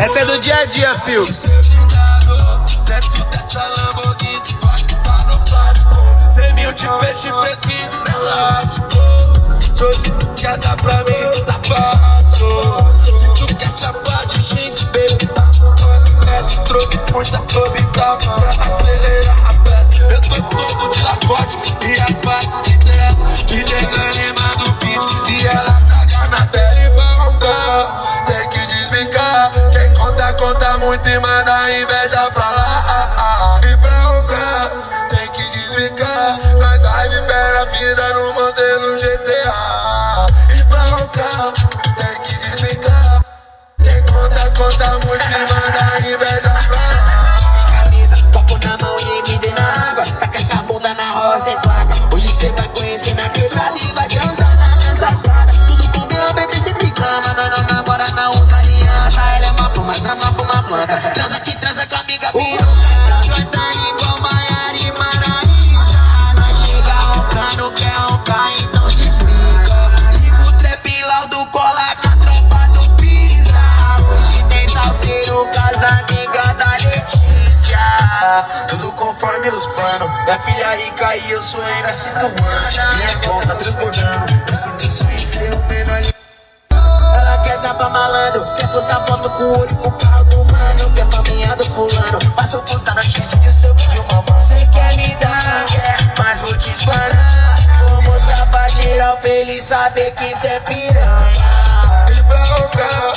Essa é do dia a dia, fio. Dentro dessa Lamborghini, tá no plástico. 100 mil de peixe fresquinho, elástico. Hoje tu quer dar pra mim, tá fácil. Se tu quer chapar de gente, baby, tá no trouxe muita probidade pra acelerar a festa. Eu tô todo de Lacoste e as partes se interessam. DJ animando o beat e ela joga na tela e roncar. Tem que disbicar. Quem conta, conta muito e manda inveja pra lá. E pra roncar, tem que desbicar. Nós vai viver a vida no modelo GTA. E pra roncar, tem que desbicar. Quem conta, conta muito e manda inveja pra lá. Sem camisa, copo na mão e me dê na água. Taca essa bunda na rosa e placa. Hoje cê vai conhecer minha quebrada e vai transar na minha sacada. Tudo com meu bebê sempre cama. Nós não namora, não usa aliança. Ela é uma fuma, ama fuma planta. Transa aqui, transa com a amiga piranha. Nós tá igual Maiara e Maraísa. Nós chega roncando, quer roncar, então desliga. Liga o trap lá do cola com a tropa do Pisa. Hoje tem salseiro com as amigas da Letícia. Tudo conforme os planos. Minha filha rica e eu sou MC do ano. Minha conta transbordando. Eu sempre sonhei em ser o menor. Ela quer dar pra malandro, quer postar foto com o ouro e com o carro do mano. Quer faminha do fulano, mas eu postar notícia de seu vídeo, mamão. Cê quer me dar, mas vou te espanar. Vou mostrar pra geral pra ele saber que cê é piranha. E pra roncar,